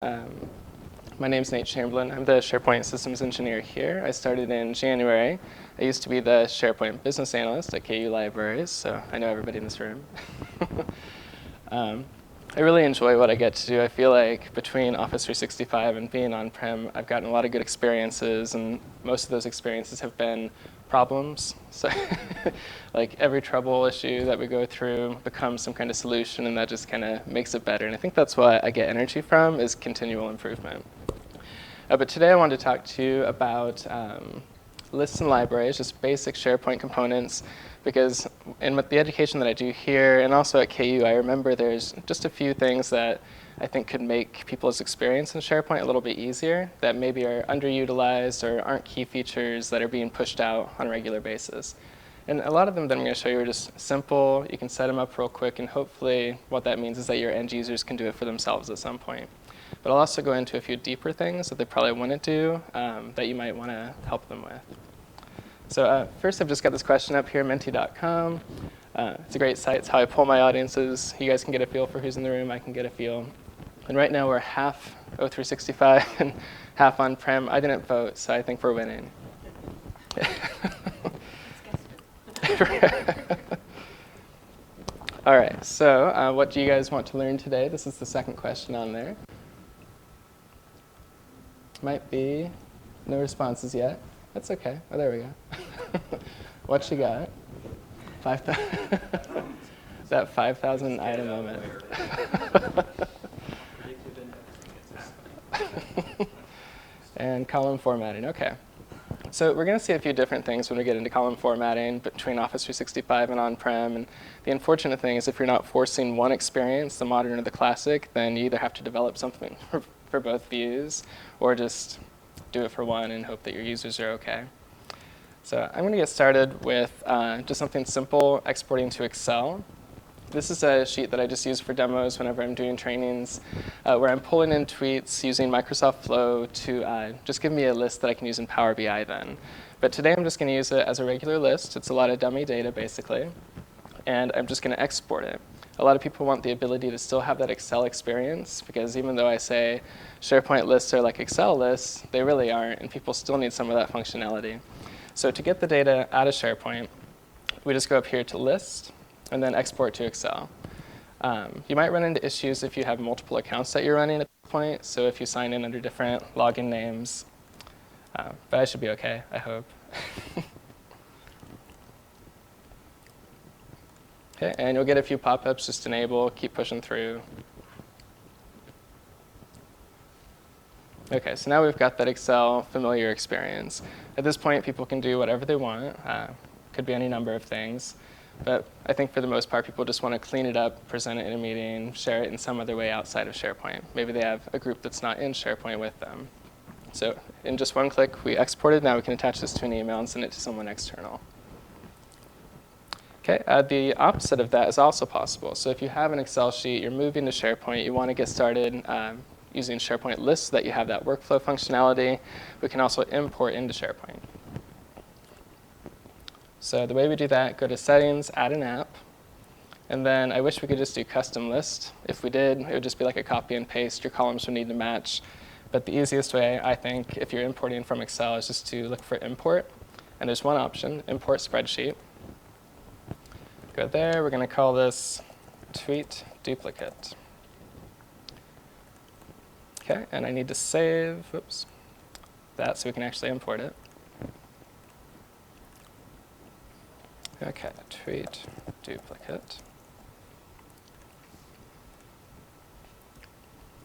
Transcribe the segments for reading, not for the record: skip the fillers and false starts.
Um, my name's Nate Chamberlain. I'm the SharePoint systems engineer here. I started in January. I used to be the SharePoint business analyst at KU Libraries, so I know everybody in this room. I really enjoy what I get to do. I feel like between Office 365 and being on-prem, I've gotten a lot of good experiences, and most of those experiences have been problems. So like every trouble issue that we go through becomes some kind of solution, and that just kind of makes it better. And I think that's what I get energy from, is continual improvement. But today I wanted to talk to you about lists and libraries, just basic SharePoint components, because in the education that I do here and also at KU, I remember there's just a few things that I think could make people's experience in SharePoint a little bit easier that maybe are underutilized or aren't key features that are being pushed out on a regular basis. And a lot of them that I'm going to show you are just simple. You can set them up real quick, and hopefully what that means is that your end users can do it for themselves at some point. But I'll also go into a few deeper things that they probably wouldn't do that you might want to help them with. So first, I've just got this question up here, menti.com. It's a great site. It's how I pull my audiences. You guys can get a feel for who's in the room. I can get a feel. And right now, we're half O365 and half on-prem. I didn't vote, so I think we're winning. All right, so what do you guys want to learn today? This is the second question on there. Might be no responses yet. That's okay. Oh, there we go. What you got? 5,000. That 5,000 item moment. And column formatting. Okay. So we're going to see a few different things when we get into column formatting between Office 365 and on-prem. And the unfortunate thing is if you're not forcing one experience, the modern or the classic, then you either have to develop something for both views or just do it for one and hope that your users are OK. So I'm going to get started with just something simple, exporting to Excel. This is a sheet that I just use for demos whenever I'm doing trainings, where I'm pulling in tweets using Microsoft Flow to just give me a list that I can use in Power BI then. But today I'm just going to use it as a regular list. It's a lot of dummy data, basically. And I'm just going to export it. A lot of people want the ability to still have that Excel experience, because even though I say SharePoint lists are like Excel lists, they really aren't, and people still need some of that functionality. So to get the data out of SharePoint, we just go up here to List, and then Export to Excel. You might run into issues if you have multiple accounts that you're running at this point, so if you sign in under different login names. But I should be OK, I hope. Okay, and you'll get a few pop-ups, just enable, keep pushing through. OK, so now we've got that Excel familiar experience. At this point, people can do whatever they want. Could be any number of things. But I think for the most part, people just want to clean it up, present it in a meeting, share it in some other way outside of SharePoint. Maybe they have a group that's not in SharePoint with them. So in just one click, we exported. Now we can attach this to an email and send it to someone external. Okay, the opposite of that is also possible. So if you have an Excel sheet, you're moving to SharePoint, you want to get started using SharePoint lists so that you have that workflow functionality. We can also import into SharePoint. So the way we do that, go to Settings, Add an App. And then I wish we could just do Custom List. If we did, it would just be like a copy and paste. Your columns would need to match. But the easiest way, I think, if you're importing from Excel, is just to look for Import. And there's one option, Import Spreadsheet. Go there. We're going to call this Tweet Duplicate. OK, and I need to save that so we can actually import it. OK, tweet duplicate.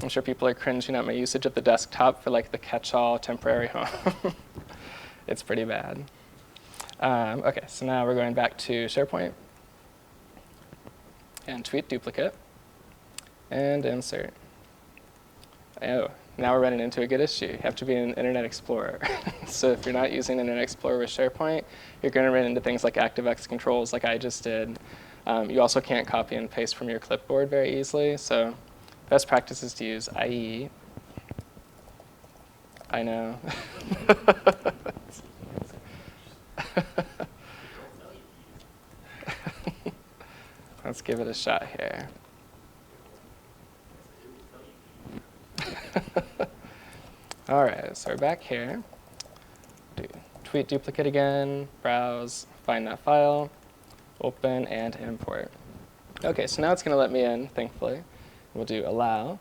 I'm sure people are cringing at my usage of the desktop for like the catch-all temporary home. It's pretty bad. OK, so now we're going back to SharePoint. And tweet duplicate. And insert. Oh, now we're running into a good issue. You have to be in Internet Explorer. So if you're not using Internet Explorer with SharePoint, you're going to run into things like ActiveX controls like I just did. You also can't copy and paste from your clipboard very easily. So best practice is to use IE. I know. Let's give it a shot here. so we're back here. Do tweet duplicate again, browse, find that file, open, and import. OK, so now it's going to let me in, thankfully. We'll do allow.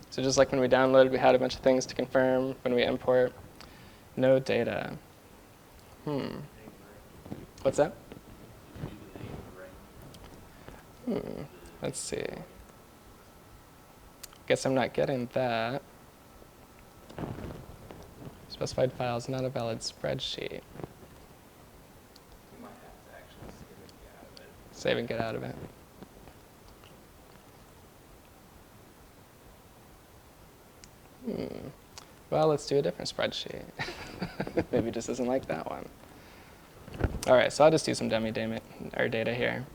So just like when we downloaded, we had a bunch of things to confirm. When we import, no data. What's that? Let's see. Guess I'm not getting that. Specified file is not a valid spreadsheet. You might have to actually Save and get out of it. Well, let's do a different spreadsheet. Maybe it just isn't like that one. All right, so I'll just do some dummy data here.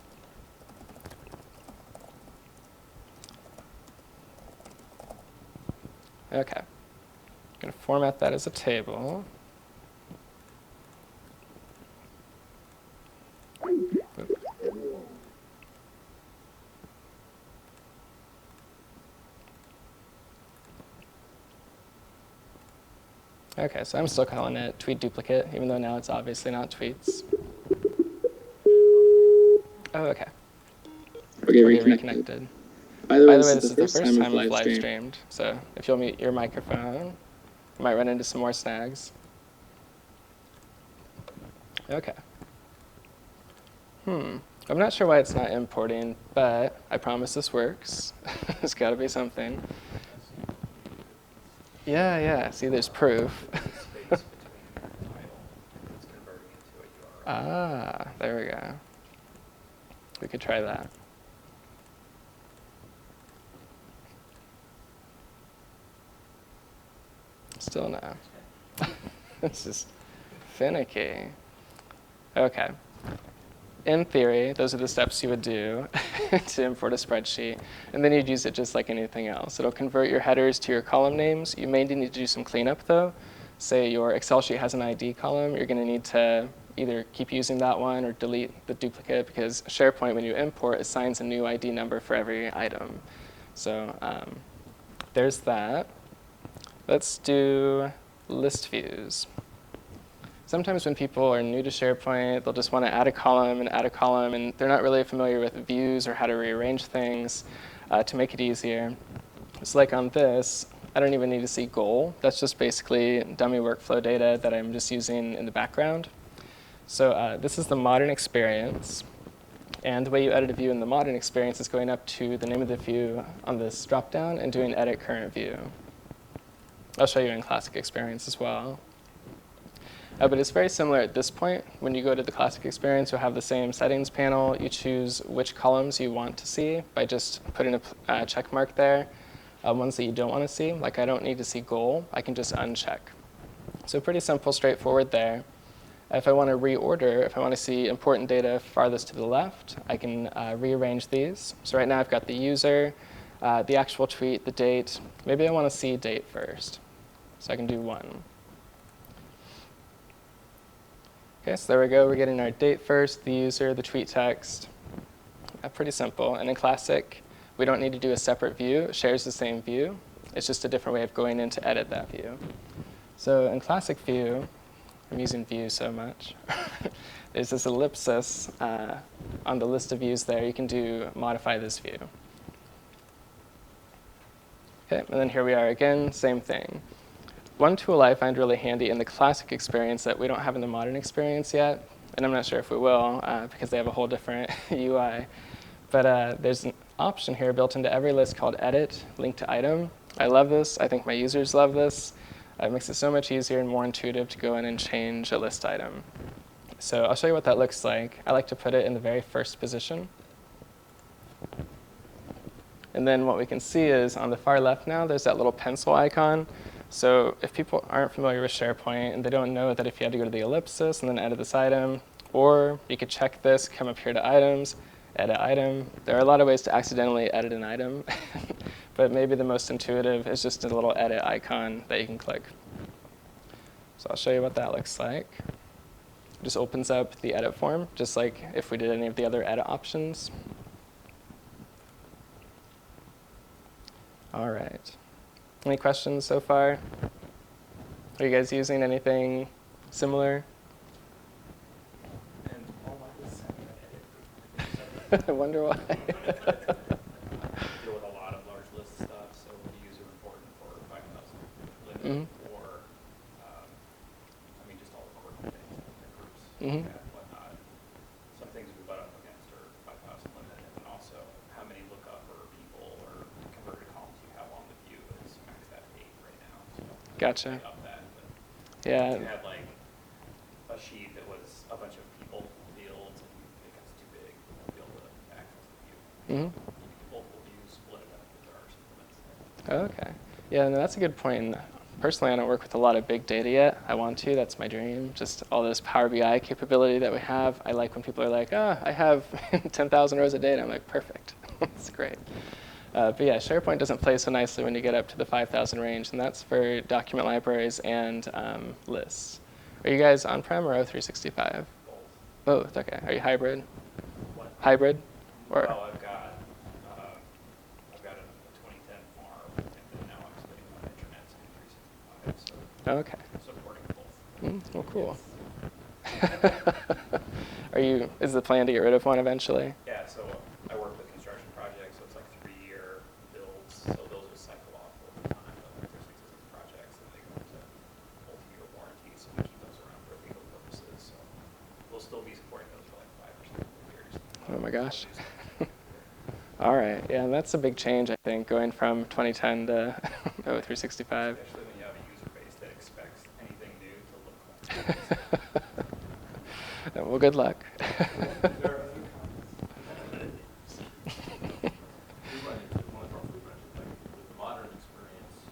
OK. I'm going to format that as a table. OK, so I'm still calling it tweet duplicate, even though now it's obviously not tweets. Oh, OK. Okay, We're reconnected. reconnected. By the way, this is the first time we've we've live live streamed. So if you'll mute your microphone, you might run into some more snags. OK. I'm not sure why it's not importing, but I promise this works. There's got to be something. Yeah. See, there's proof. space between your title. It's converting into a URL. Ah, there we go. We could try that. Still no. It's just finicky. OK. In theory, those are the steps you would do to import a spreadsheet. And then you'd use it just like anything else. It'll convert your headers to your column names. You may need to do some cleanup, though. Say your Excel sheet has an ID column. You're going to need to either keep using that one or delete the duplicate, because SharePoint, when you import, assigns a new ID number for every item. So there's that. Let's do list views. Sometimes when people are new to SharePoint, they'll just want to add a column, and they're not really familiar with views or how to rearrange things to make it easier. So like on this, I don't even need to see goal. That's just basically dummy workflow data that I'm just using in the background. So this is the modern experience. And the way you edit a view in the modern experience is going up to the name of the view on this dropdown and doing edit current view. I'll show you in classic experience as well. But it's very similar at this point. When you go to the classic experience, you'll have the same settings panel. You choose which columns you want to see by just putting a check mark there. Ones that you don't want to see, like I don't need to see goal, I can just uncheck. So pretty simple, straightforward there. If I want to reorder, if I want to see important data farthest to the left, I can rearrange these. So right now I've got the user, the actual tweet, the date. Maybe I want to see date first. So I can do 1. OK, so there we go. We're getting our date first, the user, the tweet text. Pretty simple. And in Classic, we don't need to do a separate view. It shares the same view. It's just a different way of going in to edit that view. So in Classic View, I'm using view so much. There's this ellipsis on the list of views there. You can modify this view. OK, and then here we are again, same thing. One tool I find really handy in the classic experience that we don't have in the modern experience yet, and I'm not sure if we will because they have a whole different UI, but there's an option here built into every list called Edit, Link to Item. I love this. I think my users love this. It makes it so much easier and more intuitive to go in and change a list item. So I'll show you what that looks like. I like to put it in the very first position. And then what we can see is on the far left now, there's that little pencil icon. So if people aren't familiar with SharePoint and they don't know that if you had to go to the ellipsis and then edit this item, or you could check this, come up here to items, edit item. There are a lot of ways to accidentally edit an item, but maybe the most intuitive is just a little edit icon that you can click. So I'll show you what that looks like. It just opens up the edit form, just like if we did any of the other edit options. All right. Any questions so far? Are you guys using anything similar? And all my was edit. I wonder why. Deal with a lot of large list stuff, so we use an important for 5,000 limit, Mhm. or just all the quirky things, like the groups Mhm. and whatnot. Some things we butt up against are 5,000 limit, and then also how many lookup or people or converted columns you have on the view is maxed at 8 right now. So Gotcha. we up that, but Yeah. if you had like a sheet that was a bunch of people fields and it becomes too big, you won't be able to access the view. Mhm. Multiple views, split it up, but there are some limits there. Okay. Yeah, no, that's a good point. Personally, I don't work with a lot of big data yet. I want to. That's my dream. Just all this Power BI capability that we have. I like when people are like, I have 10,000 rows of data. I'm like, perfect. That's great. But yeah, SharePoint doesn't play so nicely when you get up to the 5,000 range, and that's for document libraries and lists. Are you guys on-prem or O365? Both. Okay. Are you hybrid? What? Hybrid? Or Well, I've got a 2010 farm, and then now I'm splitting my internet to 365, so okay. supporting both. Well, cool. Is the plan to get rid of one eventually? Yeah, so I work with construction projects, so it's like 3-year builds, so those will cycle off over time, but there's existing projects and they go into multi-year warranties, so we keep those around for legal purposes, so we'll still be supporting those for like 5 or 7 years. Oh my gosh. All right. Yeah, and that's a big change, I think, going from 2010 to O365. Especially when you have a user base that expects anything new to look like. Well, good luck. There are a few comments. We run into one of our food branches, like with the modern experience,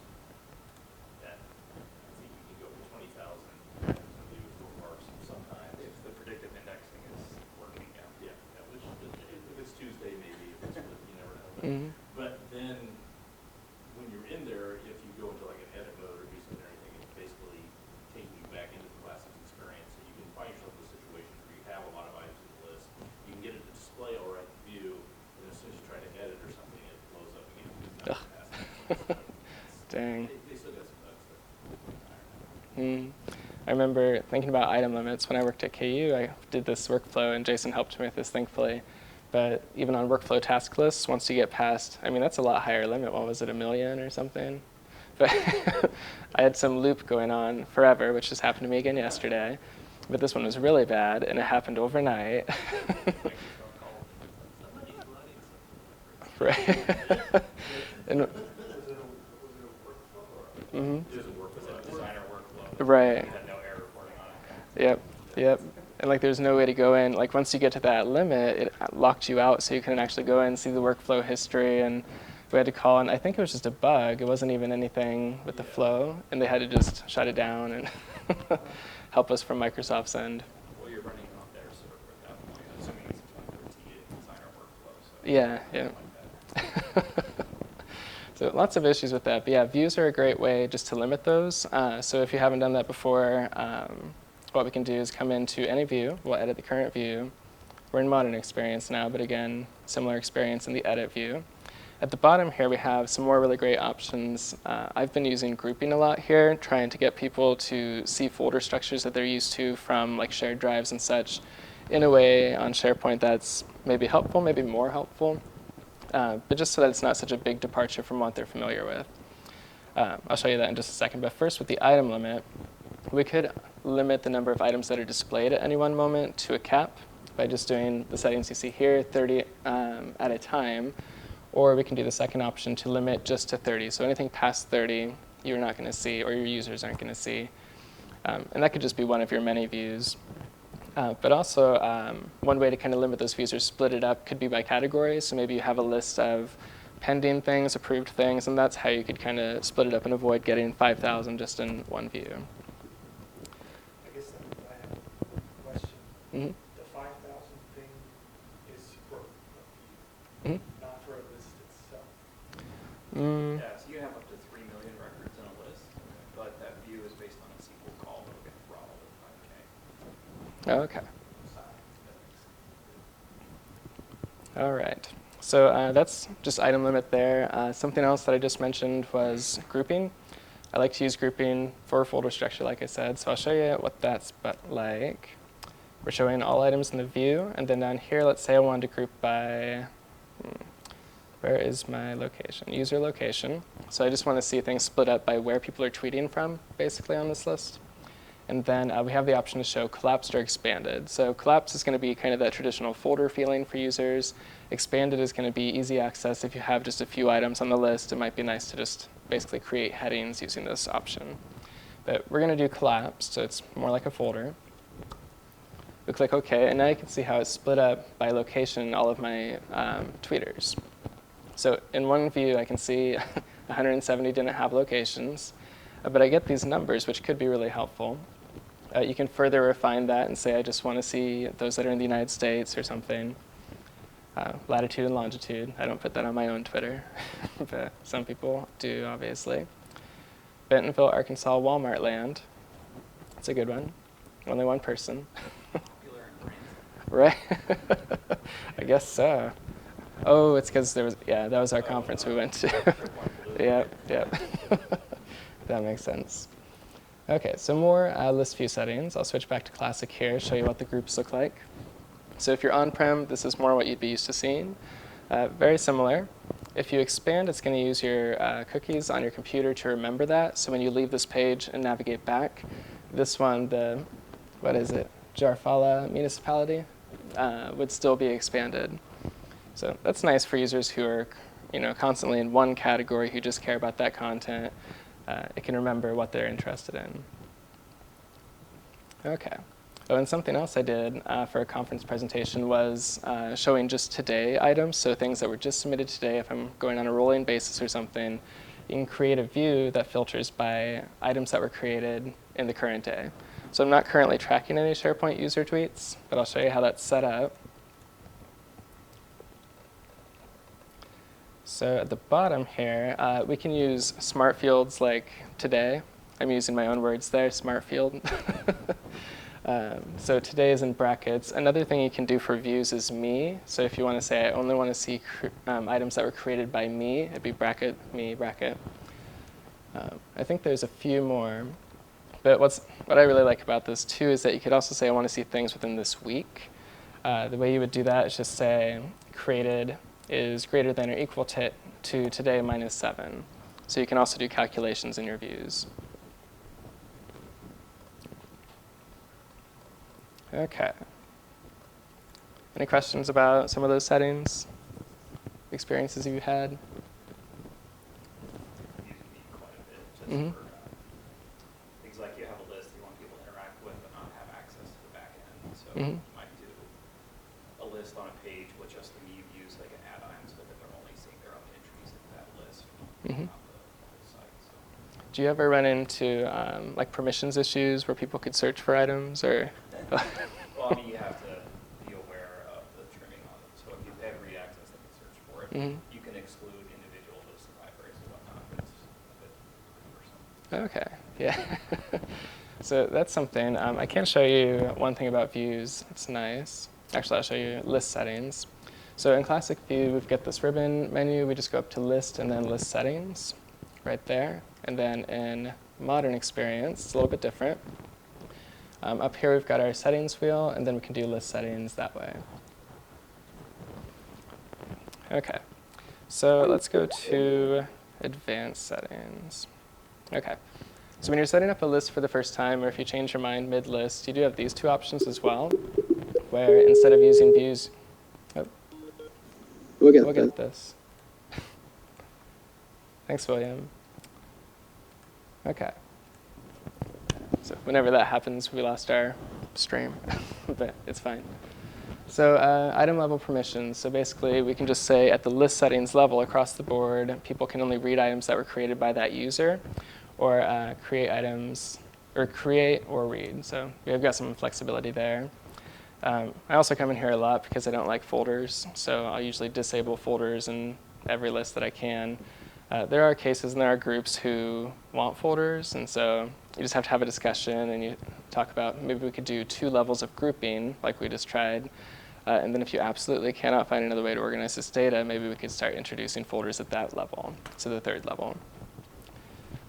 that I think you can go for 20,000 and leave it for parks sometimes. If the predictive indexing is working, Yeah, which if it's Tuesday, maybe, if it's, you never know. Mhm. But then when you're in there, if you go into like an edit mode or do something or anything, it's basically taking you back into the classic experience. And you can find yourself in a situation where you have a lot of items in the list. You can get it to display all right in view, and as soon as you try to edit or something, it blows up again. It's not fast. Dang. They still got some bugs there. I remember thinking about item limits when I worked at KU. I did this workflow, and Jason helped me with this, thankfully. But even on workflow task lists, once you get past, that's a lot higher limit. What was it, 1 million or something? But I had some loop going on forever, which just happened to me again yesterday. But this one was really bad, and it happened overnight. Right. And, mhm. it was a designer workflow. Right. You had no error reporting on it. Yep. And there's no way to go in. Once you get to that limit, it locked you out, so you couldn't actually go in and see the workflow history. And we had to call, and I think it was just a bug. It wasn't even anything with the flow, and they had to just shut it down and help us from Microsoft's end. Well, you're running on their server at that point, assuming it's a 2013 designer workflow. So Yeah. like that. So lots of issues with that. But yeah, views are a great way just to limit those. So if you haven't done that before, what we can do is come into any view. We'll edit the current view. We're in modern experience now, but again, similar experience in the edit view. At the bottom here, we have some more really great options. I've been using grouping a lot here, trying to get people to see folder structures that they're used to from shared drives and such in a way on SharePoint that's maybe helpful, maybe more helpful, but just so that it's not such a big departure from what they're familiar with. I'll show you that in just a second, but first with the item limit, we could limit the number of items that are displayed at any one moment to a cap by just doing the settings you see here, 30 at a time, or we can do the second option to limit just to 30. So anything past 30, you're not going to see, or your users aren't going to see. And that could just be one of your many views. But also, one way to kind of limit those views or split it up could be by category. So maybe you have a list of pending things, approved things, and that's how you could kind of split it up and avoid getting 5,000 just in one view. I guess I have a question. Mm-hmm. The 5,000 thing is for a view, not for a list itself. Yeah, so you can have up to 3 million records in a list, but that view is based on a SQL call that will get throttled at 5K. Oh, okay. All right. So that's just item limit there. Something else that I just mentioned was grouping. I like to use grouping for folder structure, like I said, so I'll show you what that's like. We're showing all items in the view, and then down here, let's say I wanted to group by, where is my location? User location. So I just want to see things split up by where people are tweeting from, basically, on this list. And then we have the option to show collapsed or expanded. So collapsed is going to be kind of that traditional folder feeling for users. Expanded is going to be easy access. If you have just a few items on the list, it might be nice to just basically create headings using this option. But we're going to do collapsed, so it's more like a folder. We click OK, and now you can see how it's split up by location in all of my tweeters. So in one view, I can see 170 didn't have locations, but I get these numbers, which could be really helpful. You can further refine that and say, I just want to see those that are in the United States or something. Latitude and longitude. I don't put that on my own Twitter, but some people do, obviously. Bentonville, Arkansas, Walmart land. That's a good one. Only one person. Popular in France. Right? I guess so. Oh, it's because there was, yeah, that was our conference we went to. Yep. That makes sense. OK, so more list view settings. I'll switch back to classic here, show you what the groups look like. So if you're on-prem, this is more what you'd be used to seeing. Very similar. If you expand, it's going to use your cookies on your computer to remember that. So when you leave this page and navigate back, this one, the, what is it, Jarfala municipality, would still be expanded. So that's nice for users who are constantly in one category, who just care about that content. It can remember what they're interested in. OK. Oh, and something else I did for a conference presentation was showing just today items, so things that were just submitted today. If I'm going on a rolling basis or something, you can create a view that filters by items that were created in the current day. So I'm not currently tracking any SharePoint user tweets, but I'll show you how that's set up. So at the bottom here, we can use smart fields like today. I'm using my own words there, smart field. So today is in brackets. Another thing you can do for views is me. So if you want to say, I only want to see items that were created by me, it'd be bracket, me, bracket. I think there's a few more. But what I really like about this, too, is that you could also say, I want to see things within this week. The way you would do that is just say, created is greater than or equal to today minus 7. So you can also do calculations in your views. OK. Any questions about some of those settings, experiences you've had? Using me quite a bit just Mm-hmm. for things like you have a list you want people to interact with but not have access to the back end. So Mm-hmm. you might do a list on a page with just the me views they can add items, but then they're only seeing their own entries in that list, Mm-hmm. not the whole site. So. Do you ever run into like permissions issues where people could search for items, or? Well, I mean, you have to be aware of the trimming on them. So if you have read access that can search for it, Mm-hmm. you can exclude individual lists and libraries and whatnot, but it's a bit cumbersome. OK, yeah. So that's something. I can show you one thing about views. It's nice. Actually, I'll show you list settings. So in classic view, we've got this ribbon menu. We just go up to list and then list settings right there. And then in modern experience, it's a little bit different. Up here, we've got our settings wheel, and then we can do list settings that way. OK. So let's go to advanced settings. OK. So when you're setting up a list for the first time, or if you change your mind mid-list, you do have these two options as well, where instead of using views, We'll get we'll that. get this. Thanks, William. OK. So whenever that happens, we lost our stream, but it's fine. So item level permissions. So basically, we can just say at the list settings level across the board, people can only read items that were created by that user, or create items, or create or read. So we've got some flexibility there. I also come in here a lot because I don't like folders. So I'll usually disable folders in every list that I can. There are cases and there are groups who want folders, and so you just have to have a discussion and you talk about maybe we could do 2 levels of grouping like we just tried. And then if you absolutely cannot find another way to organize this data, maybe we could start introducing folders at that level, so the 3rd level.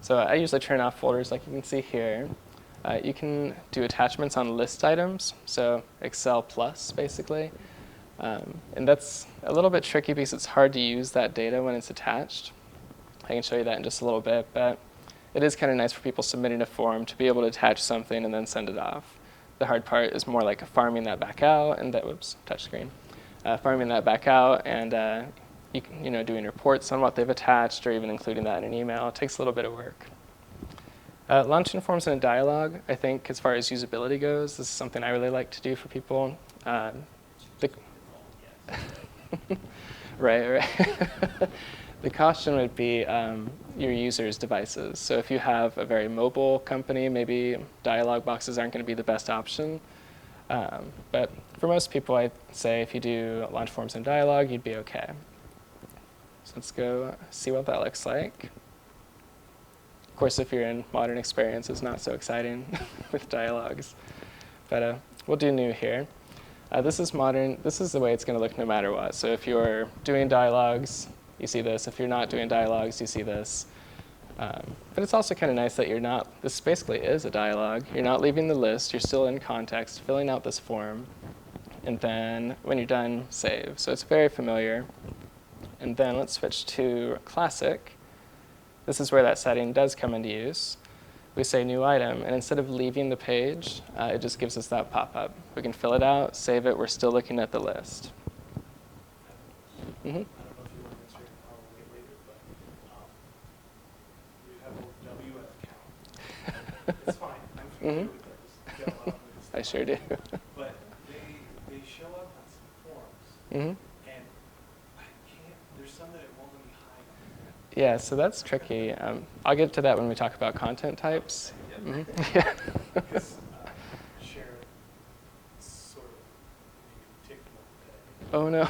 So I usually turn off folders like you can see here. You can do attachments on list items, so Excel plus basically. And that's a little bit tricky because it's hard to use that data when it's attached. I can show you that in just a little bit, but it is kind of nice for people submitting a form to be able to attach something and then send it off. The hard part is more like farming that back out and that, whoops, touchscreen. Farming that back out and doing reports on what they've attached or even including that in an email. It takes a little bit of work. Launching forms in a dialog, I think as far as usability goes, this is something I really like to do for people. Right. The caution would be your users' devices. So if you have a very mobile company, maybe dialog boxes aren't going to be the best option. But for most people, I'd say if you do launch forms in dialog, you'd be OK. So let's go see what that looks like. Of course, if you're in modern experience, it's not so exciting with dialogues. But we'll do new here. This is modern. This is the way it's going to look no matter what. So if you're doing dialogues, you see this. If you're not doing dialogues, you see this. But it's also kind of nice that you're not, this basically is a dialogue. You're not leaving the list. You're still in context, filling out this form. And then when you're done, save. So it's very familiar. And then let's switch to Classic. This is where that setting does come into use. We say new item, and instead of leaving the page, it just gives us that pop-up. We can fill it out, save it. We're still looking at the list. I don't know if you want to answer it, I'll wait later, but you have a WF count. It's fine, I'm familiar with those. Go up with this I sure do. But they show up on some forms, Mm-hmm. and I can't, there's some that it won't let me hide. Yeah, so that's tricky. I'll get to that when we talk about content types. Mm-hmm. Yeah. Because Sharon sort of made me tick one day. Oh, no.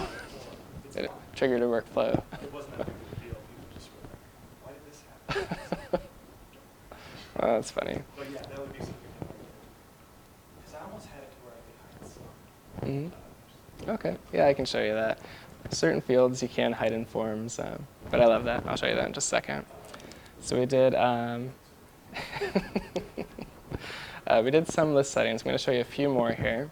It's It fine. triggered a workflow. It wasn't that big of a deal. People just were like, why did this happen? Oh, that's funny. But yeah, that would be something that I would do. Because I almost had it to where I could hide some. Mm-hmm. OK. Yeah, I can show you that. Certain fields you can hide in forms, but I love that. I'll show you that in just a second. So we did we did some list settings. I'm going to show you a few more here.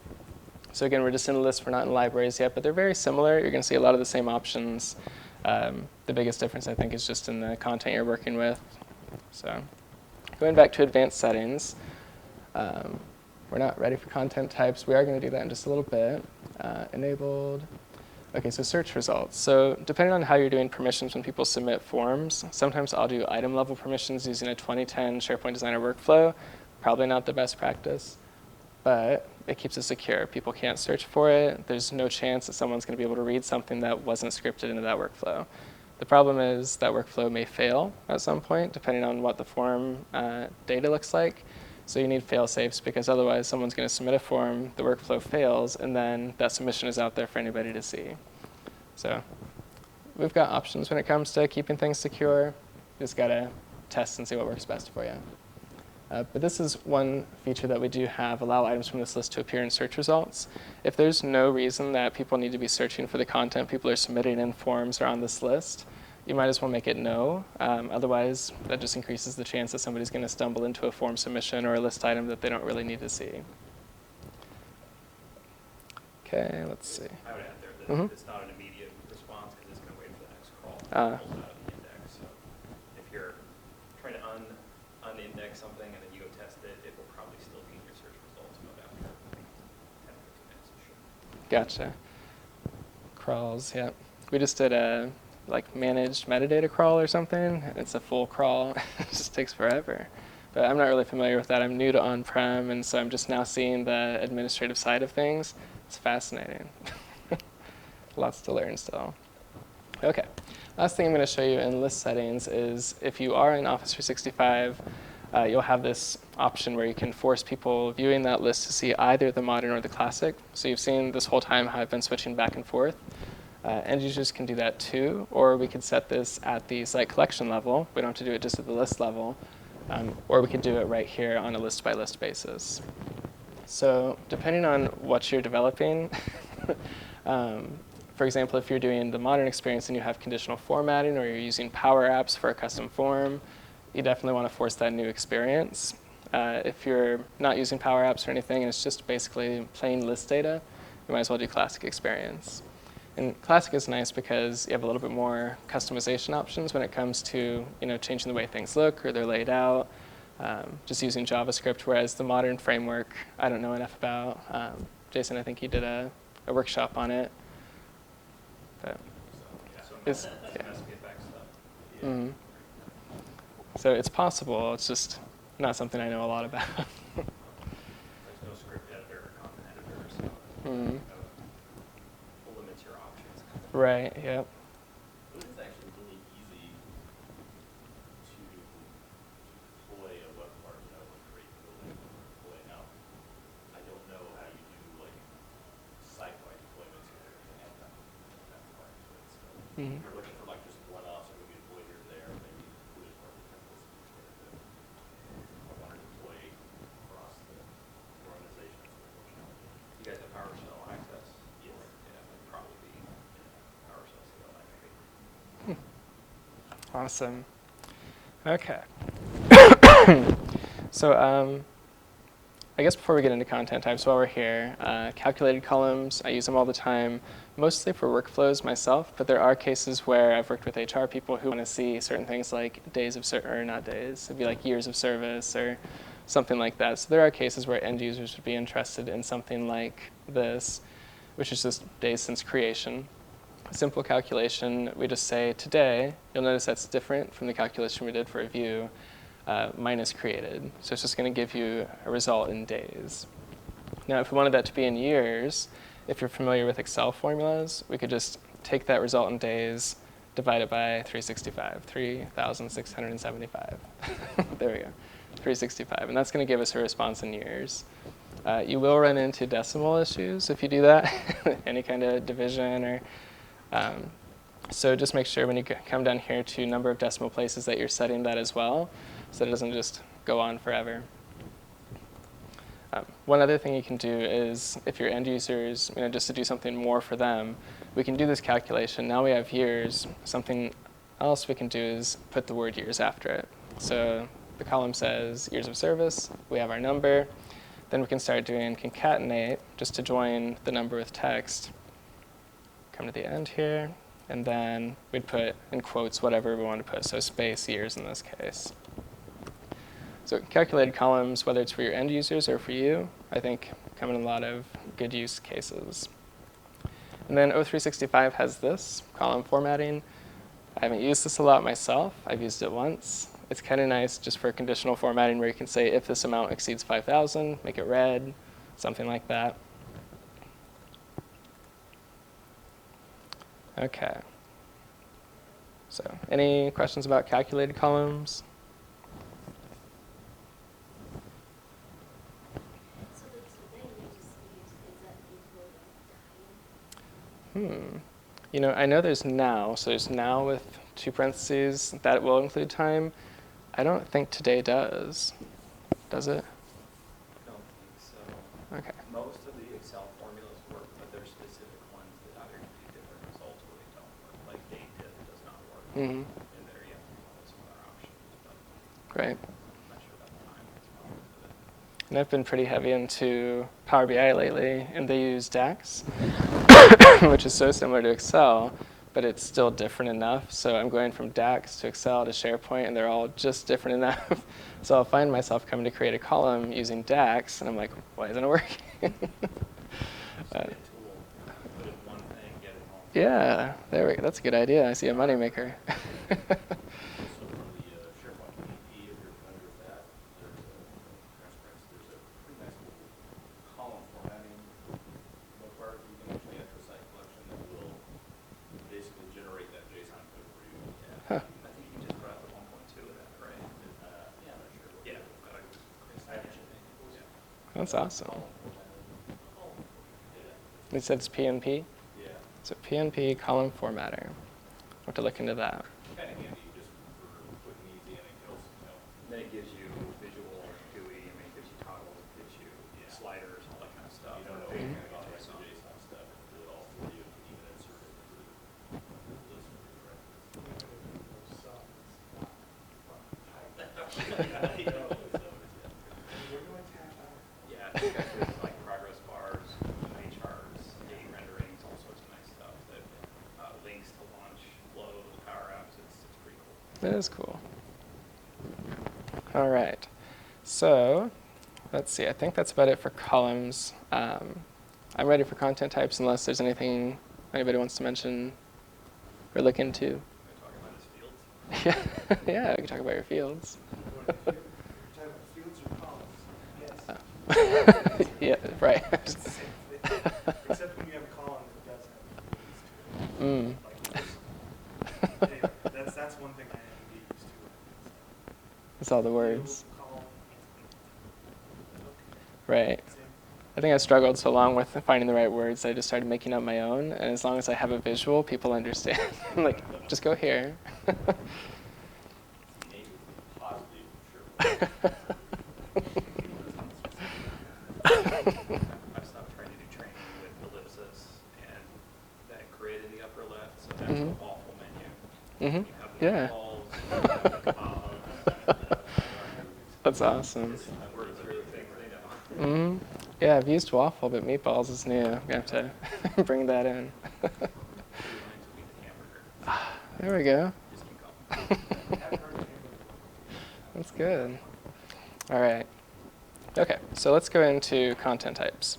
So again, we're just in a list. We're not in libraries yet, but they're very similar. You're going to see a lot of the same options. The biggest difference, I think, is just in the content you're working with. So going back to advanced settings, we're not ready for content types. We are going to do that in just a little bit. Enabled. OK, so search results. So depending on how you're doing permissions when people submit forms, sometimes I'll do item level permissions using a 2010 SharePoint Designer workflow. Probably not the best practice, but it keeps it secure. People can't search for it. There's no chance that someone's going to be able to read something that wasn't scripted into that workflow. The problem is that workflow may fail at some point, depending on what the form data looks like. So you need fail-safes, because otherwise someone's going to submit a form, the workflow fails, and then that submission is out there for anybody to see. So we've got options when it comes to keeping things secure. You just got to test and see what works best for you. But this is one feature that we do have, allow items from this list to appear in search results. If there's no reason that people need to be searching for the content people are submitting in forms or on this list, you might as well make it no. Otherwise, that just increases the chance that somebody's going to stumble into a form submission or a list item that they don't really need to see. OK, let's see. I would add there that it's not an immediate response because it's going to wait for the next crawl to pull out of the index. So if you're trying to unindex something and then you go test it, it will probably still be in your search results about after 10 or 15 minutes. It should. Gotcha. Crawls, yeah. We just did a managed metadata crawl or something. It's a full crawl. It just takes forever. But I'm not really familiar with that. I'm new to on-prem, and so I'm just now seeing the administrative side of things. It's fascinating. Lots to learn still. OK. Last thing I'm going to show you in list settings is if you are in Office 365, you'll have this option where you can force people viewing that list to see either the modern or the classic. So you've seen this whole time how I've been switching back and forth. End users can do that too, or we could set this at the site collection level. We don't have to do it just at the list level. Or we could do it right here on a list-by-list basis. So depending on what you're developing, for example, if you're doing the modern experience and you have conditional formatting, or you're using Power Apps for a custom form, you definitely want to force that new experience. If you're not using Power Apps or anything, and it's just basically plain list data, you might as well do Classic Experience. And Classic is nice because you have a little bit more customization options when it comes to changing the way things look or they're laid out, just using JavaScript, whereas the modern framework, I don't know enough about. Jason, I think you did a workshop on it. But it's, yeah. SPFX stuff. Mhm. So it's possible, it's just not something I know a lot about. There's no script editor or content editor, so Mhm. it limits your options. Right, yep. But it's actually really easy to deploy a web part, create the building and deploy. Now, I don't know how you do like site-wide deployments or anything like that part to it. So Mhm. if you're looking for like just one-offs, or maybe deploy here and there, maybe include as part of the templates. I want to deploy across the organization. You guys have PowerShell access? Yes. Yeah, it'd probably be PowerShell CLI maybe. Awesome. Okay. So I guess before we get into content types, while we're here, calculated columns, I use them all the time, mostly for workflows myself, but there are cases where I've worked with HR people who want to see certain things like days of service, or not days, it'd be like years of service or something like that. So there are cases where end users would be interested in something like this, which is just days since creation. A simple calculation, we just say today. You'll notice that's different from the calculation we did for a view. Minus created. So it's just going to give you a result in days. Now, if we wanted that to be in years, if you're familiar with Excel formulas, we could just take that result in days, divide it by 365, 3,675. There we go, 365. And that's going to give us a response in years. You will run into decimal issues if you do that, any kind of division or so just make sure when you come down here to number of decimal places that you're setting that as well, so that it doesn't just go on forever. One other thing you can do is if your end users, just to do something more for them, we can do this calculation. Now we have years. Something else we can do is put the word years after it. So the column says years of service. We have our number. Then we can start doing concatenate just to join the number with text. Come to the end here. And then we'd put in quotes whatever we want to put, so space years in this case. So calculated columns, whether it's for your end users or for you, I think come in a lot of good use cases. And then O365 has this, column formatting. I haven't used this a lot myself. I've used it once. It's kind of nice just for conditional formatting where you can say if this amount exceeds 5,000, make it red, something like that. Okay. So any questions about calculated columns? So the today we just used, is that include time? I know there's now, so there's now with 2 parentheses. That will include time. I don't think today does. Does it? I don't think so. Okay. Most of the Excel formulas work, but there's specific ones that either give you different results or they don't work. Like date diff does not work. Mhm. In there you have to follow some other options, but Great. I'm not sure about the time that's involved with it. And I've been pretty heavy into Power BI lately, and they use DAX, which is so similar to Excel, but it's still different enough. So I'm going from DAX to Excel to SharePoint, and they're all just different enough. So I'll find myself coming to create a column using DAX, and I'm like, why isn't it working? Just get a tool, put in one thing, get it home. Yeah, there we go. That's a good idea. I see a moneymaker. So for the SharePoint PDP, if you're familiar with that, there's a pretty nice little column formatting bookmark you can actually enter a site collection that will basically generate that JSON code for you. Huh. I think you just brought up the 1.2 of that, right? Yeah, I'm not sure. what Yeah. it is. I haven't checked it. That's awesome. Column formatting. Yeah. It says PNP. Yeah. So PNP column formatter. I'll have to look into that. Kind of handy just for quick and easy, and it goes, Then it gives you visual GUI, it gives you toggles, it gives you sliders, all that kind of stuff. you don't know anything about the JSON stuff, it do it all for you, and even insert it through the list for you, right? We're going to tap out. Yeah, I think that's with like progress bars, pie charts, date renderings, all sorts of nice stuff. That links to launch flows, power apps. It's pretty cool. That is cool. All right. So let's see. I think that's about it for columns. I'm ready for content types unless there's anything anybody wants to mention or look into. Talking about his fields. Yeah, we can talk about your fields. You're talking about fields or columns? Yes. Yeah, right. It's the same thing, except when you have a column that does have fields to it. Anyway, that's one thing I am getting used to. It's all the words. Field, column, Right. same. I think I struggled so long with finding the right words, I just started making up my own. And as long as I have a visual, people understand. I'm like, just go here. Maybe positive, sure. I've stopped trying to do training with ellipsis and that grid in the upper left, so that's Mhm. an awful menu. Mm-hmm. You have the Yeah. balls, you have the columns. That's awesome. I work through the things they know. Mm-hmm. Yeah, I've used waffle, but meatballs is new. We have to bring that in. 3 lines will be the hamburger. There we go. Just keep going. Haven't heard of Chamberlain. That's good. All right. Okay, so let's go into content types.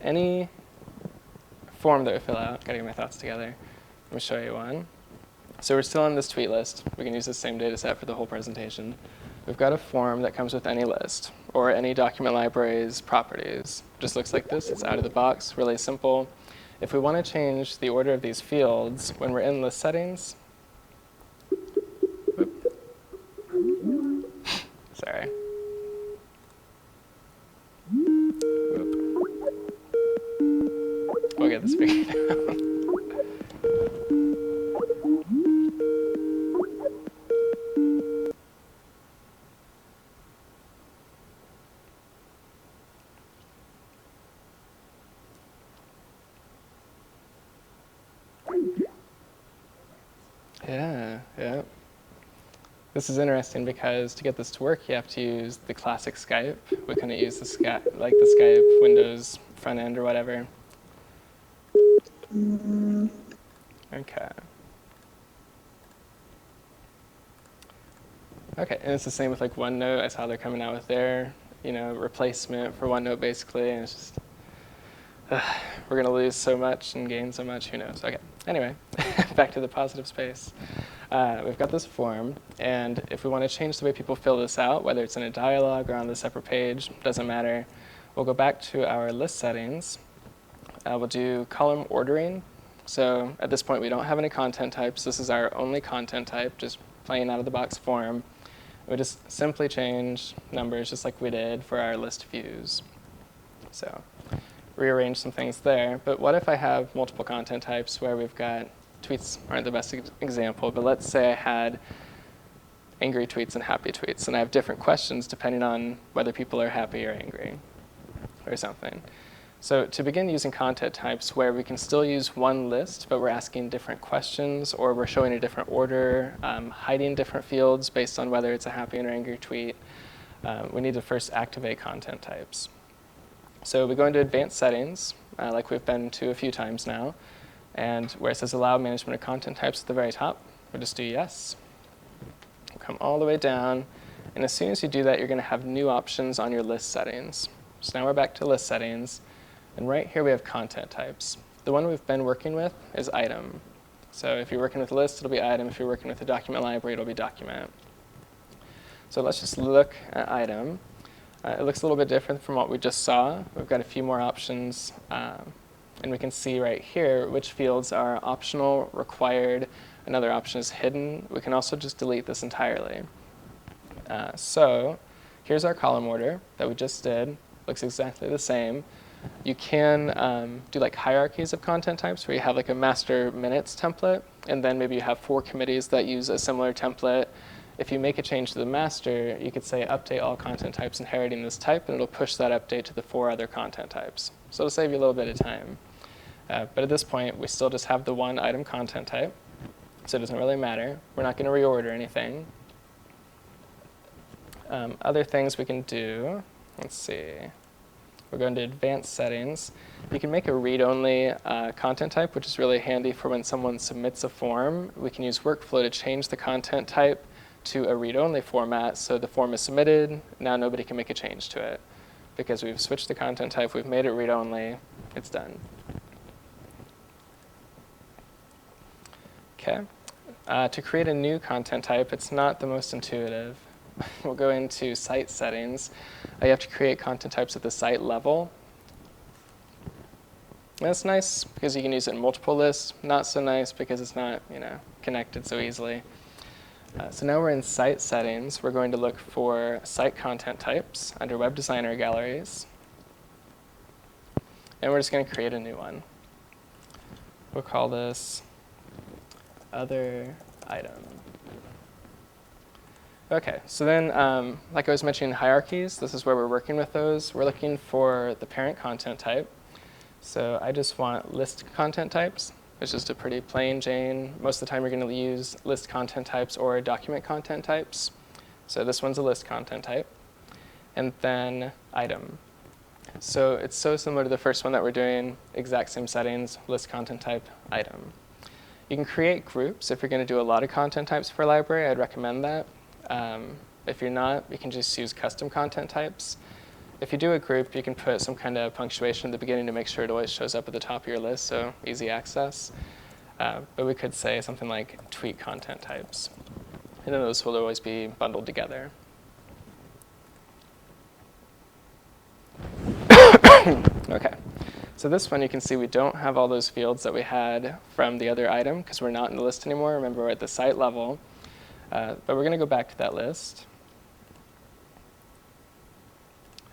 Any form that we fill out, gotta get my thoughts together. Let me show you one. So we're still on this tweet list. We can use the same data set for the whole presentation. We've got a form that comes with any list or any document library's properties. Just looks like this. It's out of the box, really simple. If we want to change the order of these fields, when we're in list settings, sorry. We'll get this figured out. Yeah. This is interesting because to get this to work, you have to use the classic Skype. We couldn't use the Skype Windows front end or whatever. Okay. Okay, and it's the same with like OneNote. I saw they're coming out with their, replacement for OneNote basically, and it's just we're gonna lose so much and gain so much. Who knows? Okay. Anyway, back to the positive space. We've got this form, and if we want to change the way people fill this out, whether it's in a dialog or on the separate page, doesn't matter. We'll go back to our list settings. We'll do column ordering. So at this point, we don't have any content types. This is our only content type, just plain out of the box form. We just simply change numbers just like we did for our list views. So rearrange some things there. But what if I have multiple content types where we've got tweets aren't the best example, but let's say I had angry tweets and happy tweets, and I have different questions depending on whether people are happy or angry or something. So to begin using content types where we can still use one list, but we're asking different questions, or we're showing a different order, hiding different fields based on whether it's a happy or angry tweet, we need to first activate content types. So we go into advanced settings, like we've been to a few times now, and where it says allow management of content types at the very top, we'll just do yes. We'll come all the way down, and as soon as you do that, you're going to have new options on your list settings. So now we're back to list settings, and right here we have content types. The one we've been working with is item. So if you're working with a list, it'll be item. If you're working with a document library, it'll be document. So let's just look at item. It looks a little bit different from what we just saw. We've got a few more options, and we can see right here which fields are optional, required. Another option is hidden. We can also just delete this entirely. So here's our column order that we just did. Looks exactly the same. You can do like hierarchies of content types where you have like a master minutes template, and then maybe you have 4 committees that use a similar template. If you make a change to the master, you could say update all content types inheriting this type, and it'll push that update to the 4 other content types. So it'll save you a little bit of time. But at this point, we still just have the one item content type, so it doesn't really matter. We're not going to reorder anything. Other things we can do, let's see. We're going to advanced settings. You can make a read-only content type, which is really handy for when someone submits a form. We can use workflow to change the content type to a read-only format, so the form is submitted, now nobody can make a change to it. Because we've switched the content type, we've made it read-only, it's done. Okay. To create a new content type, it's not the most intuitive. We'll go into site settings. You have to create content types at the site level. That's nice because you can use it in multiple lists. Not so nice because it's not, connected so easily. So now we're in site settings. We're going to look for site content types under Web Designer galleries. And we're just going to create a new one. We'll call this other item. Okay, so then, like I was mentioning, hierarchies, this is where we're working with those. We're looking for the parent content type. So I just want list content types. It's just a pretty plain Jane. Most of the time you're going to use list content types or document content types. So this one's a list content type. And then item. So it's so similar to the first one that we're doing, exact same settings, list content type, item. You can create groups. If you're going to do a lot of content types for a library, I'd recommend that. If you're not, you can just use custom content types. If you do a group, you can put some kind of punctuation at the beginning to make sure it always shows up at the top of your list, so easy access. But we could say something like tweet content types. And then those will always be bundled together. Okay, so this one you can see we don't have all those fields that we had from the other item because we're not in the list anymore. Remember, we're at the site level. But we're going to go back to that list.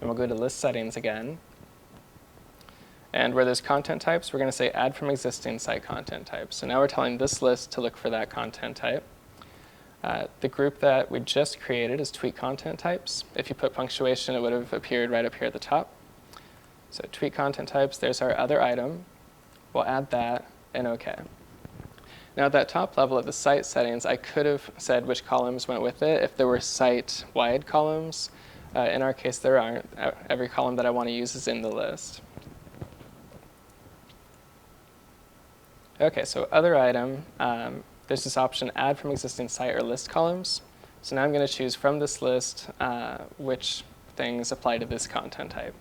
And we'll go to list settings again. And where there's content types, we're going to say add from existing site content types. So now we're telling this list to look for that content type. The group that we just created is tweet content types. If you put punctuation, it would have appeared right up here at the top. So tweet content types, there's our other item. We'll add that, and OK. Now at that top level of the site settings, I could have said which columns went with it if there were site-wide columns. In our case, there aren't. Every column that I want to use is in the list. OK, so other item, there's this option, add from existing site or list columns. So now I'm going to choose from this list which things apply to this content type.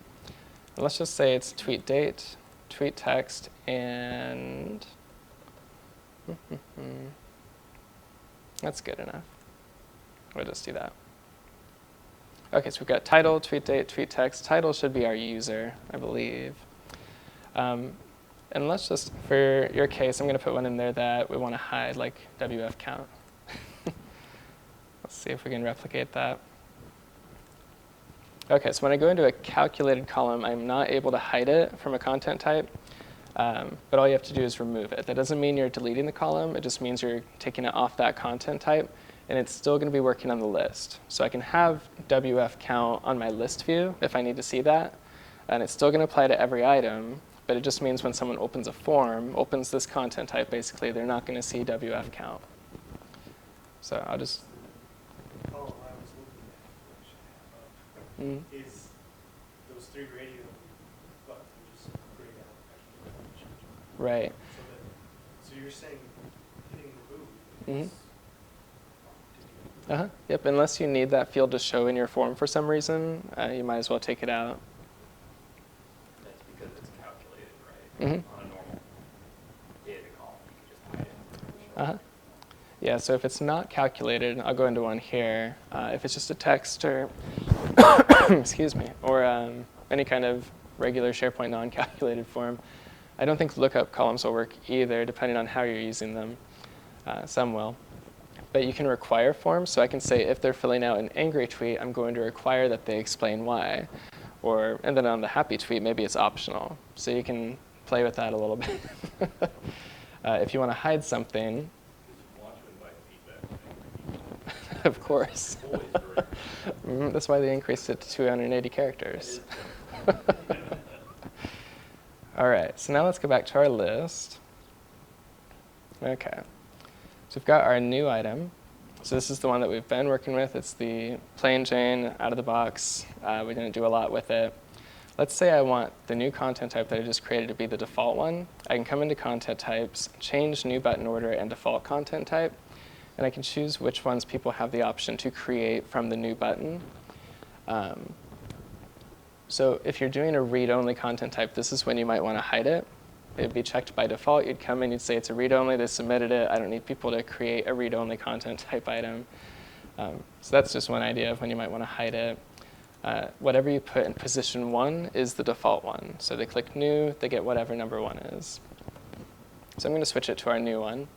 And let's just say it's tweet date, tweet text, and that's good enough. We'll just do that. OK, so we've got title, tweet date, tweet text. Title should be our user, I believe. And let's just, for your case, I'm going to put one in there that we want to hide, like WF count. Let's see if we can replicate that. OK, so when I go into a calculated column, I'm not able to hide it from a content type. But all you have to do is remove it. That doesn't mean you're deleting the column. It just means you're taking it off that content type. And it's still going to be working on the list. So I can have WF count on my list view if I need to see that. And it's still going to apply to every item. But it just means when someone opens a form, opens this content type, basically, they're not going to see WF count. So I'll just. Oh, I was looking at is those three radio buttons just grayed out. Right. So you're saying hitting remove is Yep, unless you need that field to show in your form for some reason, you might as well take it out. That's because it's calculated, right? On a normal data column, you can just hide it. Yeah, so if it's not calculated, I'll go into one here. If it's just a text or, excuse me, or any kind of regular SharePoint non-calculated form, I don't think lookup columns will work either, depending on how you're using them. Some will. But you can require forms, so I can say if they're filling out an angry tweet, I'm going to require that they explain why. And then on the happy tweet, maybe it's optional. So you can play with that a little bit. If you want to hide something, Want to invite feedback. of course. Always very That's why they increased it to 280 characters. All right, so now let's go back to our list. OK. So we've got our new item. So this is the one that we've been working with. It's the plain Jane out of the box. We didn't do a lot with it. Let's say I want the new content type that I just created to be the default one. I can come into content types, change new button order and default content type, and I can choose which ones people have the option to create from the new button. So if you're doing a read-only content type, this is when you might want to hide it. It'd be checked by default. You'd come in, you'd say it's a read-only, they submitted it. I don't need people to create a read-only content type item. So that's just one idea of when you might want to hide it. Whatever you put in position 1 is the default one. So they click new, they get whatever number 1 is. So I'm going to switch it to our new one.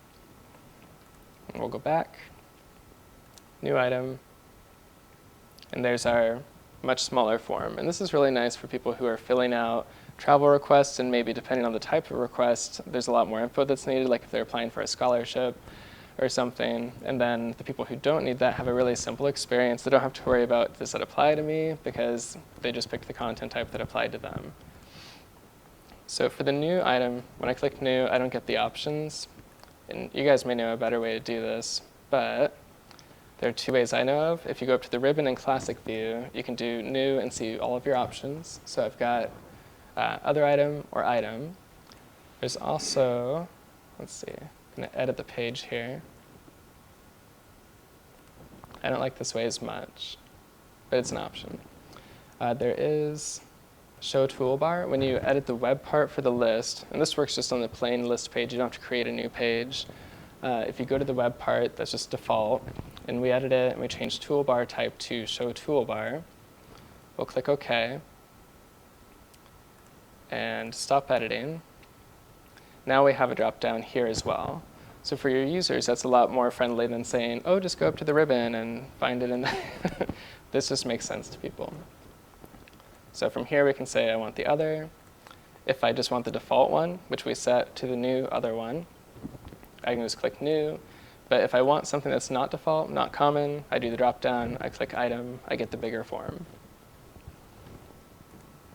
And we'll go back, new item, and there's our much smaller form. And this is really nice for people who are filling out travel requests, and maybe depending on the type of request, there's a lot more info that's needed, like if they're applying for a scholarship or something. And then the people who don't need that have a really simple experience. They don't have to worry about, does that apply to me? Because they just picked the content type that applied to them. So for the new item, when I click new, I don't get the options. And you guys may know a better way to do this, but there are 2 ways I know of. If you go up to the ribbon in classic view, you can do new and see all of your options. So I've got other item or item. There's also, let's see, I'm going to edit the page here. I don't like this way as much, but it's an option. There is show toolbar. When you edit the web part for the list, and this works just on the plain list page, you don't have to create a new page. If you go to the web part, that's just default, and we edit it and we change toolbar type to show toolbar, we'll click OK and stop editing. Now we have a drop down here as well. So for your users, that's a lot more friendly than saying, oh, just go up to the ribbon and find it in there. This just makes sense to people. So from here, we can say I want the other. If I just want the default one, which we set to the new other one, I can just click new. But if I want something that's not default, not common, I do the drop down, I click item, I get the bigger form.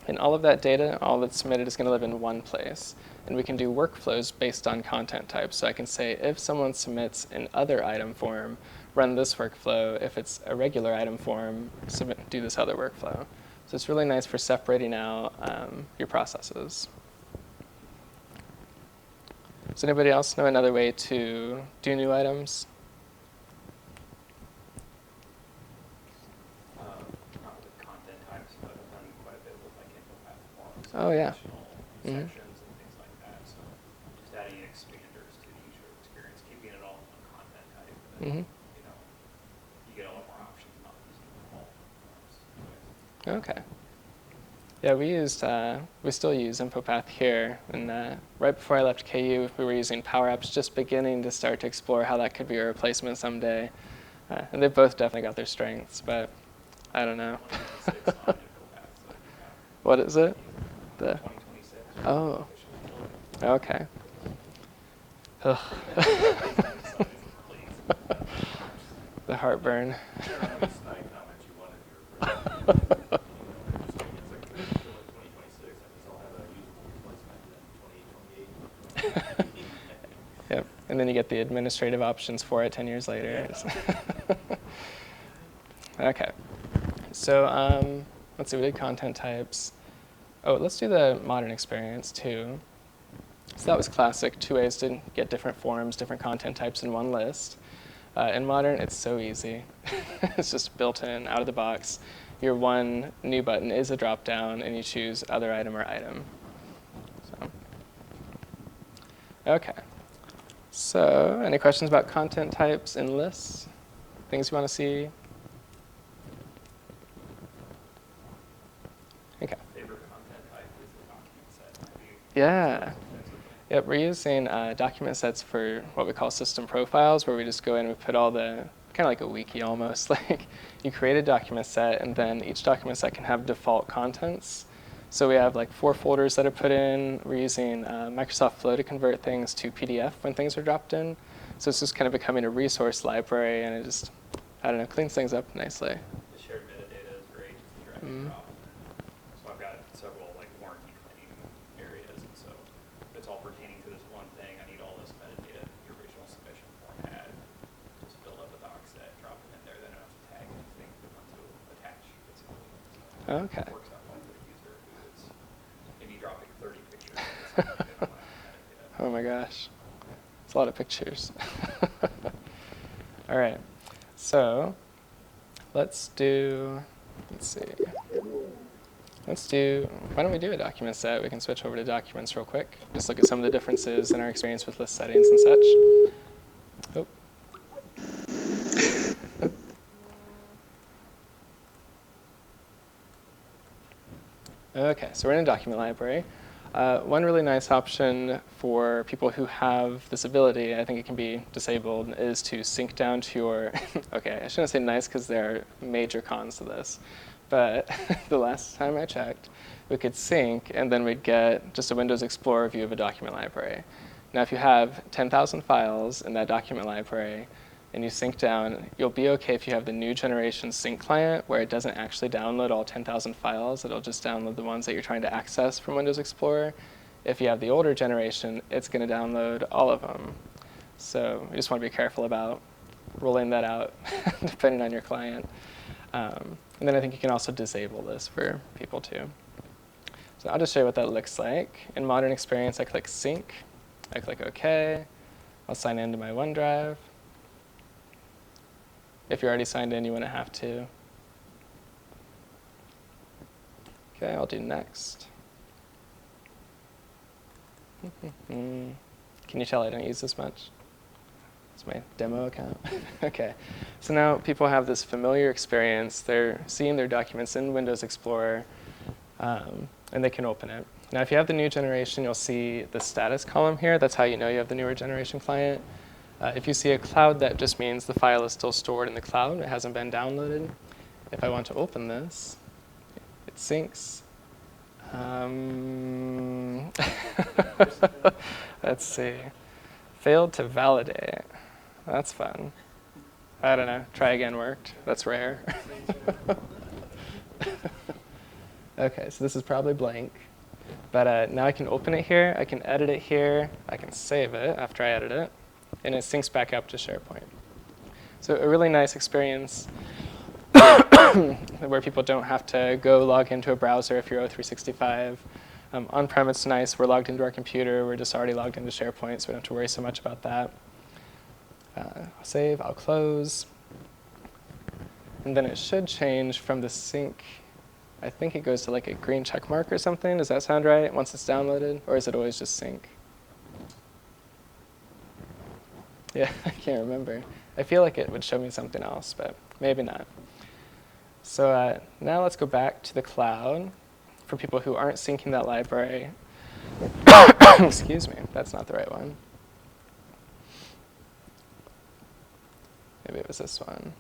And all of that data, all that's submitted, is going to live in one place. And we can do workflows based on content types. So I can say if someone submits an other item form, run this workflow. If it's a regular item form, do this other workflow. So it's really nice for separating out your processes. Does anybody else know another way to do new items? Not with content types, but I've done quite a bit with like info platforms. Oh, yeah. Additional sections and things like that. So just adding expanders to the user experience, keeping it all in one content type. And then, you know, you get a lot more options not using all forms. Okay. Yeah, we still use InfoPath here. And right before I left KU, we were using Power Apps, just beginning to start to explore how that could be a replacement someday. And they've both definitely got their strengths, but I don't know. 2026 on InfoPath, so What is it? The 2026. Oh. Okay. Ugh. The heartburn. Yep, and then you get the administrative options for it 10 years later. Okay, so let's see, we did content types. Oh, let's do the modern experience too. So that was classic, 2 ways to get different forms, different content types in one list. In modern, it's so easy. It's just built in, out of the box. Your one new button is a drop down, and you choose other item or item. So, okay. So, any questions about content types and lists? Things you want to see? Okay. Favorite content type is the document set. Yeah. Yep, we're using document sets for what we call system profiles, where we just go in and we put all the, kind of like a wiki almost, like you create a document set, and then each document set can have default contents. So we have like 4 folders that are put in. We're using Microsoft Flow to convert things to PDF when things are dropped in. So it's just kind of becoming a resource library, and it just, I don't know, cleans things up nicely. The shared metadata is great, just drag and drop. So I've got several like warranty claim areas, and so if it's all pertaining to this one thing, I need all this metadata your original submission form had. Just build up a doc set Okay. It works out well for the user who's maybe dropping 30 pictures or something they don't want to edit. Oh my gosh. It's a lot of pictures. All right. So let's see. Why don't we do a document set? We can switch over to documents real quick. Just look at some of the differences in our experience with list settings and such. Oh. Okay, so we're in a document library. One really nice option for people who have this ability, I think it can be disabled, is to sync down to your, okay, I shouldn't say nice because there are major cons to this, but the last time I checked, we could sync and then we'd get just a Windows Explorer view of a document library. Now if you have 10,000 files in that document library, and you sync down, you'll be okay if you have the new generation sync client where it doesn't actually download all 10,000 files. It'll just download the ones that you're trying to access from Windows Explorer. If you have the older generation, it's going to download all of them. So you just want to be careful about rolling that out depending on your client. And then I think you can also disable this for people too. So I'll just show you what that looks like. In Modern Experience, I click Sync. I click OK. I'll sign into my OneDrive. If you're already signed in, you wouldn't have to. Okay, I'll do Next. Can you tell I don't use this much? It's my demo account. Okay, so now people have this familiar experience. They're seeing their documents in Windows Explorer, and they can open it. Now, if you have the new generation, you'll see the status column here. That's how you know you have the newer generation client. If you see a cloud, that just means the file is still stored in the cloud. It hasn't been downloaded. If I want to open this, it syncs. Let's see. Failed to validate. That's fun. I don't know. Try again worked. That's rare. Okay, so this is probably blank. But now I can open it here. I can edit it here. I can save it after I edit it. And it syncs back up to SharePoint. So a really nice experience where people don't have to go log into a browser if you're O365. On-prem, it's nice. We're logged into our computer. We're just already logged into SharePoint, so we don't have to worry so much about that. I'll save. I'll close. And then it should change from the sync. I think it goes to like a green check mark or something. Does that sound right once it's downloaded? Or is it always just sync? Yeah, I can't remember. I feel like it would show me something else, but maybe not. So now let's go back to the cloud for people who aren't syncing that library. Excuse me, that's not the right one. Maybe it was this one.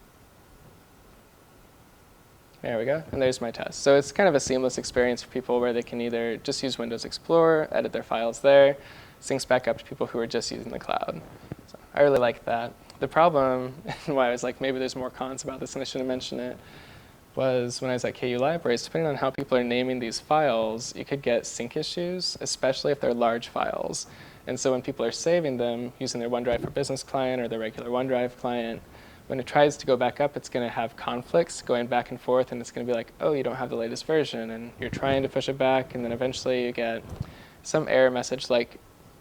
There we go, and there's my test. So it's kind of a seamless experience for people where they can either just use Windows Explorer, edit their files there, syncs back up to people who are just using the cloud. So I really like that. The problem, and why I was like, maybe there's more cons about this and I shouldn't mention it, was when I was at KU Libraries, depending on how people are naming these files, you could get sync issues, especially if they're large files. And so when people are saving them using their OneDrive for Business client or their regular OneDrive client, when it tries to go back up, it's going to have conflicts going back and forth, and it's going to be like, oh, you don't have the latest version, and you're trying to push it back, and then eventually you get some error message like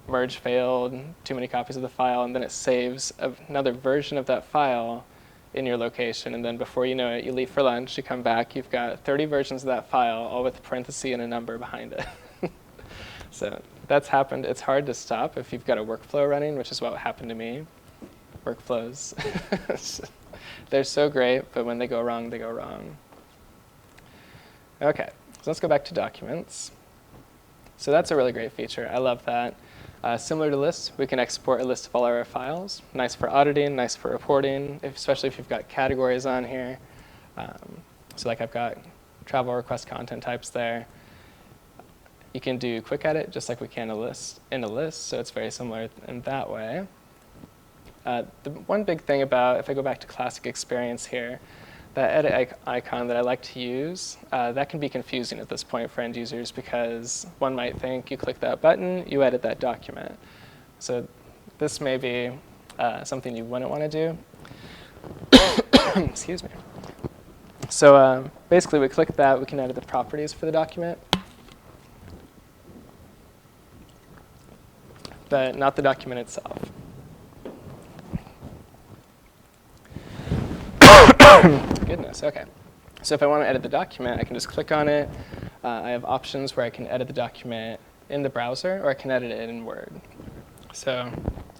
merge failed, too many copies of the file, and then it saves another version of that file in your location, and then before you know it, you leave for lunch, you come back, you've got 30 versions of that file, all with a parenthesis and a number behind it. So that's happened. It's hard to stop if you've got a workflow running, which is what happened to me. Workflows. They're so great, but when they go wrong, they go wrong. Okay, so let's go back to documents. So that's a really great feature. I love that. Similar to lists, we can export a list of all our files. Nice for auditing, nice for reporting, especially if you've got categories on here. So like I've got travel request content types there. You can do quick edit just like we can in a list, so it's very similar in that way. The one big thing about, if I go back to classic experience here, that edit icon that I like to use, that can be confusing at this point for end users because one might think you click that button, you edit that document. So this may be something you wouldn't want to do. Excuse me. So basically, we click that. We can edit the properties for the document, but not the document itself. Goodness, OK. So if I want to edit the document, I can just click on it. I have options where I can edit the document in the browser, or I can edit it in Word. So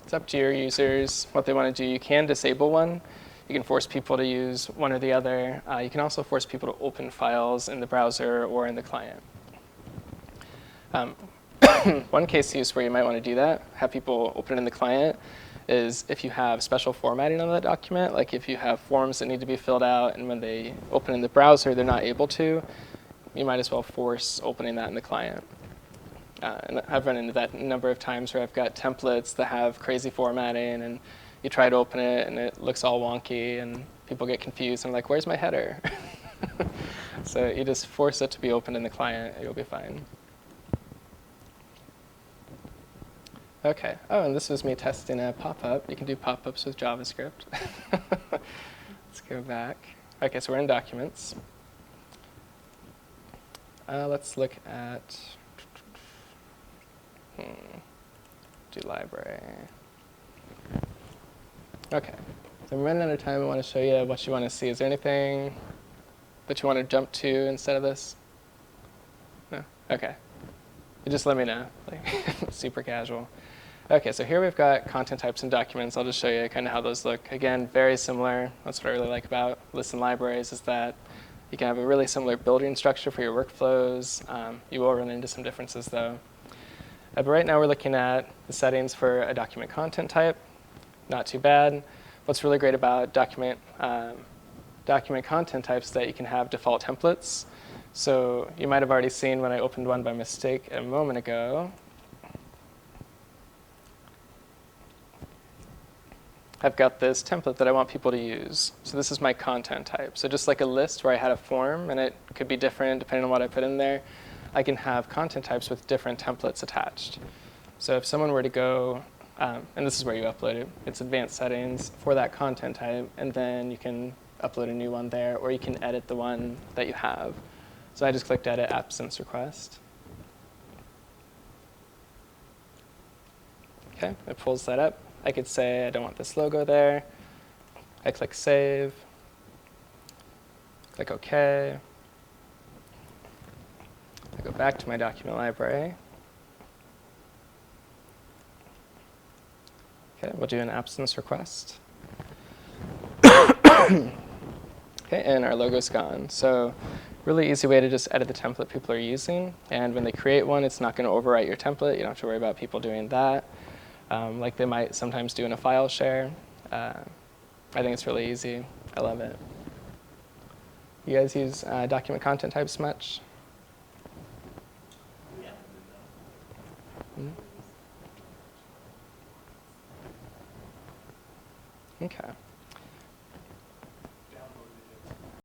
it's up to your users what they want to do. You can disable one. You can force people to use one or the other. You can also force people to open files in the browser or in the client. One case use where you might want to do that, have people open it in the client, is if you have special formatting on that document, like if you have forms that need to be filled out, and when they open in the browser, they're not able to, you might as well force opening that in the client. And I've run into that a number of times where I've got templates that have crazy formatting, and you try to open it, and it looks all wonky, and people get confused. And like, where's my header? So you just force it to be opened in the client, and you'll be fine. OK. Oh, and this was me testing a pop-up. You can do pop-ups with JavaScript. Let's go back. OK, so we're in Documents. Let's look at do library. OK. So I'm running out of time. I want to show you what you want to see. Is there anything that you want to jump to instead of this? No? OK. You just let me know. Like, super casual. OK, so here we've got content types and documents. I'll just show you kind of how those look. Again, very similar. That's what I really like about lists and libraries, is that you can have a really similar building structure for your workflows. You will run into some differences, though. But right now, we're looking at the settings for a document content type. Not too bad. What's really great about document content types is that you can have default templates. So you might have already seen when I opened one by mistake a moment ago. I've got this template that I want people to use. So this is my content type. So just like a list where I had a form, and it could be different depending on what I put in there, I can have content types with different templates attached. So if someone were to go, and this is where you upload it, it's advanced settings for that content type, and then you can upload a new one there, or you can edit the one that you have. So I just clicked Edit Absence Request. OK, it pulls that up. I could say I don't want this logo there. I click Save. Click OK. I go back to my document library. OK, we'll do an absence request. OK, and our logo's gone. So really easy way to just edit the template people are using. And when they create one, it's not going to overwrite your template. You don't have to worry about people doing that. Like they might sometimes do in a file share. I think it's really easy. I love it. You guys use document content types much? Mm-hmm. OK.